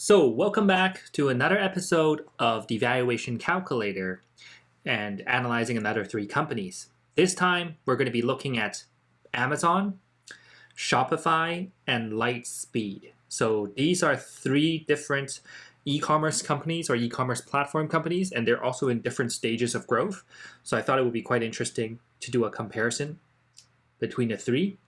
So, welcome back to another episode of the Valuation Calculator and analyzing another three companies. This time, we're going to be looking at Amazon, Shopify, and Lightspeed. So, these are three different e-commerce companies or e-commerce platform companies, and they're also in different stages of growth. So, I thought it would be quite interesting to do a comparison between the three.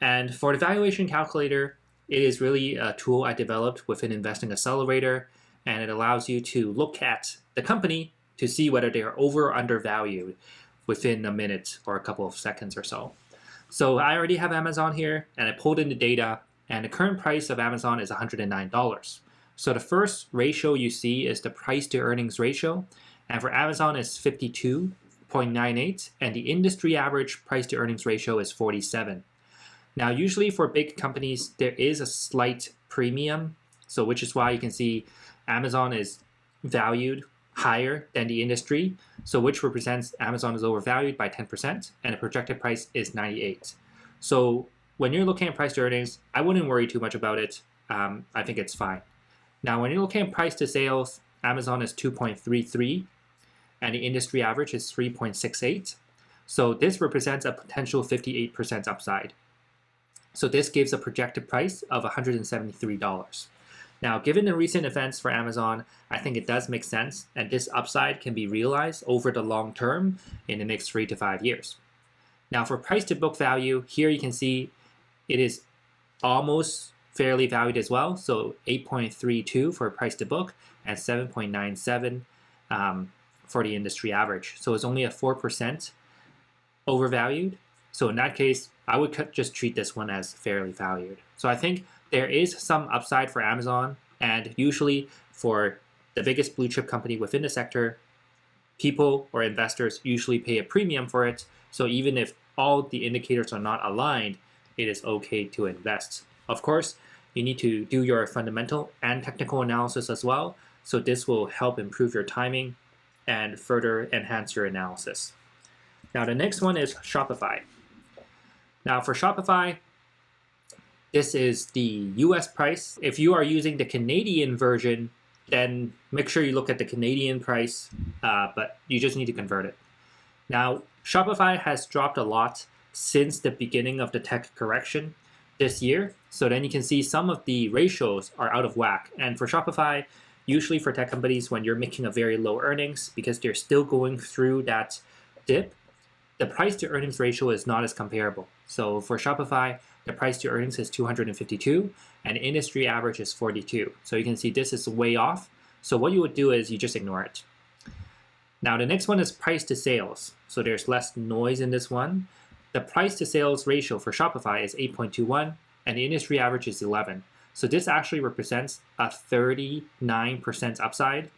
And for the Valuation Calculator, it is really a tool I developed within Investing Accelerator, and it allows you to look at the company to see whether they are over or undervalued within a minute or a couple of seconds or so. So I already have Amazon here, and I pulled in the data, and the current price of Amazon is $109. So the first ratio you see is the price to earnings ratio, and for Amazon it's 52.98, and the industry average price to earnings ratio is 47. Now, usually for big companies, there is a slight premium, so which is why you can see Amazon is valued higher than the industry, so which represents Amazon is overvalued by 10%, and the projected price is 98. So when you're looking at price to earnings, I wouldn't worry too much about it. I think it's fine. Now, when you're looking at price to sales, Amazon is 2.33, and the industry average is 3.68. So this represents a potential 58% upside. So this gives a projected price of $173. Now, given the recent events for Amazon, I think it does make sense, and this upside can be realized over the long term in the next 3 to 5 years. Now, for price to book value, here you can see it is almost fairly valued as well. So 8.32 for price to book and 7.97 for the industry average. So it's only a 4% overvalued. So in that case, I would just treat this one as fairly valued. So I think there is some upside for Amazon, and usually for the biggest blue chip company within the sector, people or investors usually pay a premium for it. So even if all the indicators are not aligned, it is okay to invest. Of course, you need to do your fundamental and technical analysis as well. So this will help improve your timing and further enhance your analysis. Now the next one is Shopify. Now for Shopify, this is the US price. If you are using the Canadian version, then make sure you look at the Canadian price, but you just need to convert it. Now, Shopify has dropped a lot since the beginning of the tech correction this year. So then you can see some of the ratios are out of whack. And for Shopify, usually for tech companies, when you're making a very low earnings, because they're still going through that dip, the price to earnings ratio is not as comparable. So for Shopify, the price to earnings is 252 and industry average is 42. So you can see this is way off. So what you would do is you just ignore it. Now the next one is price to sales. So there's less noise in this one. The price to sales ratio for Shopify is 8.21 and the industry average is 11. So this actually represents a 39% upside.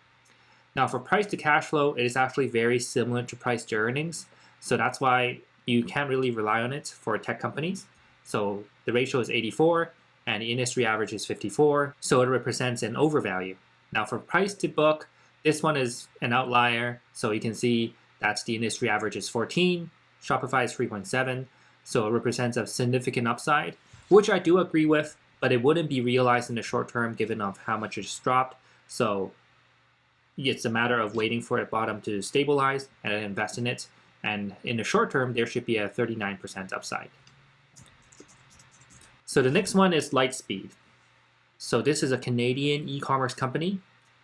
Now for price to cash flow, it is actually very similar to price to earnings. So that's why you can't really rely on it for tech companies. So the ratio is 84 and the industry average is 54. So it represents an overvalue. Now for price to book, this one is an outlier. So you can see that's the industry average is 14. Shopify is 3.7. So it represents a significant upside, which I do agree with, but it wouldn't be realized in the short term given of how much it's dropped. So it's a matter of waiting for the bottom to stabilize and then invest in it. And in the short term, there should be a 39% upside. So the next one is Lightspeed. So this is a Canadian e-commerce company.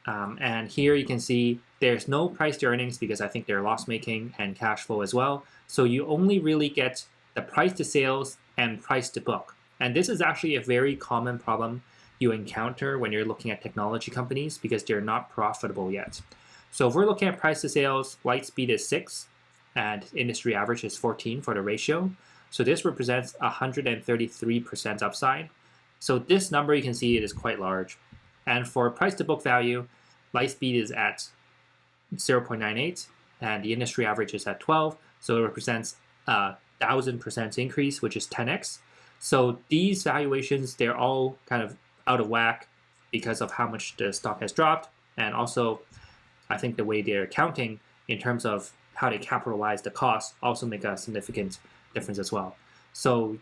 And here you can see there's no price to earnings because I think they're loss-making and cash flow as well. So you only really get the price to sales and price to book. And this is actually a very common problem you encounter when you're looking at technology companies because they're not profitable yet. So if we're looking at price to sales, Lightspeed is 6. And industry average is 14 for the ratio. So this represents 133% upside. So this number you can see it is quite large. And for price to book value, Lightspeed is at 0.98 and the industry average is at 12. So it represents a 1,000% increase, which is 10x. So these valuations, they're all kind of out of whack because of how much the stock has dropped. And also, I think the way they're accounting in terms of how they capitalize the cost also make a significant difference as well. So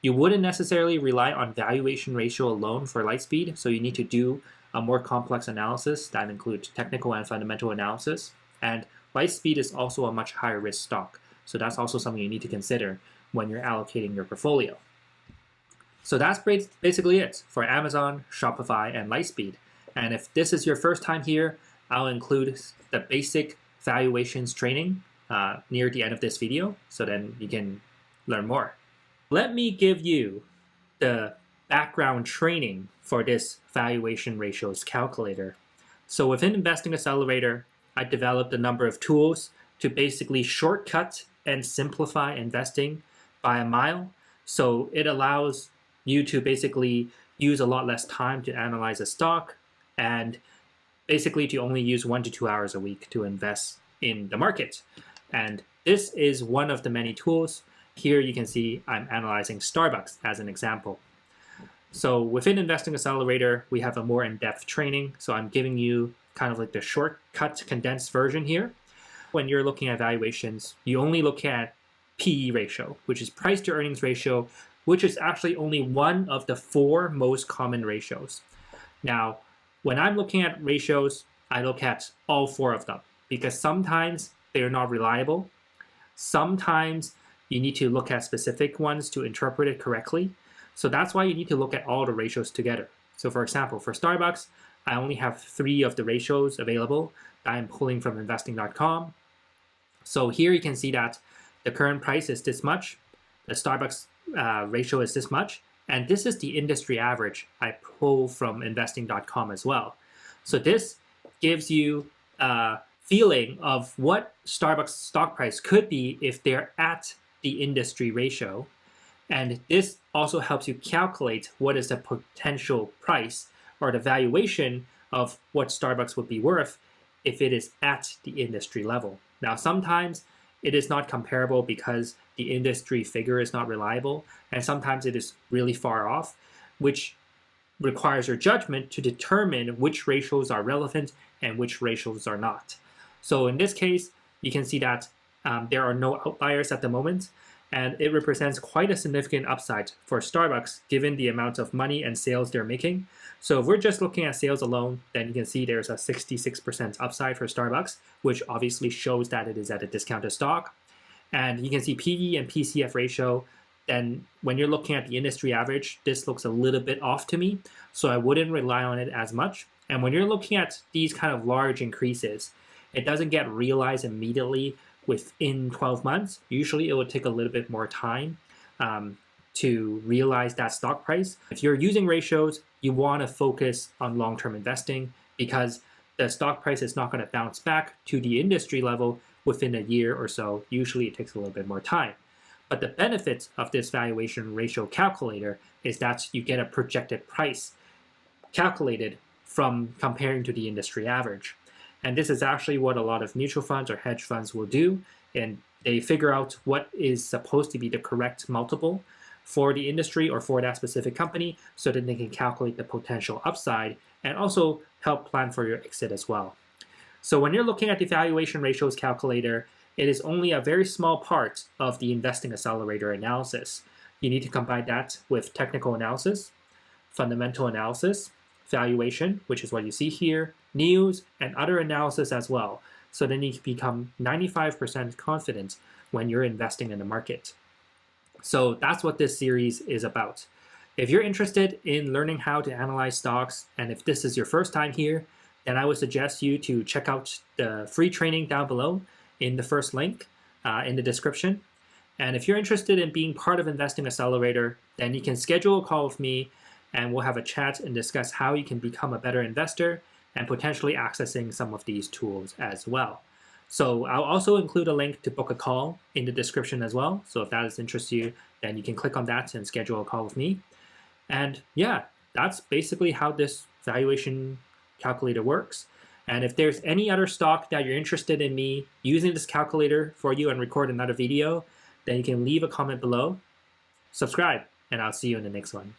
You wouldn't necessarily rely on valuation ratio alone for Lightspeed, so you need to do a more complex analysis that includes technical and fundamental analysis. And Lightspeed is also a much higher risk stock, so that's also something you need to consider when you're allocating your portfolio. So that's basically it for Amazon, Shopify, and Lightspeed. And if this is your first time here, I'll include the basic valuations training near the end of this video, so then you can learn more. Let me give you the background training for this valuation ratios calculator. So within Investing Accelerator, I developed a number of tools to basically shortcut and simplify investing by a mile. So it allows you to basically use a lot less time to analyze a stock and basically to only use 1 to 2 hours a week to invest in the market. And this is one of the many tools. Here you can see I'm analyzing Starbucks as an example. So within Investing Accelerator, we have a more in-depth training. So I'm giving you kind of like the shortcut condensed version here. When you're looking at valuations, you only look at PE ratio, which is price to earnings ratio, which is actually only one of the 4 most common ratios. Now, when I'm looking at ratios, I look at all 4 of them because sometimes they're not reliable. Sometimes you need to look at specific ones to interpret it correctly. So that's why you need to look at all the ratios together. So for example, for Starbucks, I only have 3 of the ratios available that I'm pulling from investing.com. So here you can see that the current price is this much, the Starbucks ratio is this much, and this is the industry average I pull from investing.com as well. So this gives you a feeling of what Starbucks stock price could be if they're at the industry ratio. And this also helps you calculate what is the potential price or the valuation of what Starbucks would be worth if it is at the industry level. Now, sometimes it is not comparable because the industry figure is not reliable, and sometimes it is really far off, which requires your judgment to determine which ratios are relevant and which ratios are not. So in this case, you can see that there are no outliers at the moment, and it represents quite a significant upside for Starbucks given the amount of money and sales they're making. So if we're just looking at sales alone, then you can see there's a 66% upside for Starbucks, which obviously shows that it is at a discounted stock. And you can see PE and PCF ratio. Then when you're looking at the industry average, this looks a little bit off to me, so I wouldn't rely on it as much. And when you're looking at these kind of large increases, it doesn't get realized immediately within 12 months. Usually it will take a little bit more time to realize that stock price. If you're using ratios, you want to focus on long-term investing because the stock price is not going to bounce back to the industry level within a year or so. Usually it takes a little bit more time. But the benefits of this valuation ratio calculator is that you get a projected price calculated from comparing to the industry average. And this is actually what a lot of mutual funds or hedge funds will do. And they figure out what is supposed to be the correct multiple for the industry or for that specific company so that they can calculate the potential upside and also help plan for your exit as well. So when you're looking at the valuation ratios calculator, it is only a very small part of the Investing Accelerator analysis. You need to combine that with technical analysis, fundamental analysis, valuation, which is what you see here, news, and other analysis as well. So then you can become 95% confident when you're investing in the market. So that's what this series is about. If you're interested in learning how to analyze stocks, and if this is your first time here, then I would suggest you to check out the free training down below in the first link in the description. And if you're interested in being part of Investing Accelerator, then you can schedule a call with me and we'll have a chat and discuss how you can become a better investor and potentially accessing some of these tools as well. So I'll also include a link to book a call in the description as well. So if that is interest you, then you can click on that and schedule a call with me. And yeah, that's basically how this valuation calculator works. And if there's any other stock that you're interested in me using this calculator for you and record another video, then you can leave a comment below, subscribe, and I'll see you in the next one.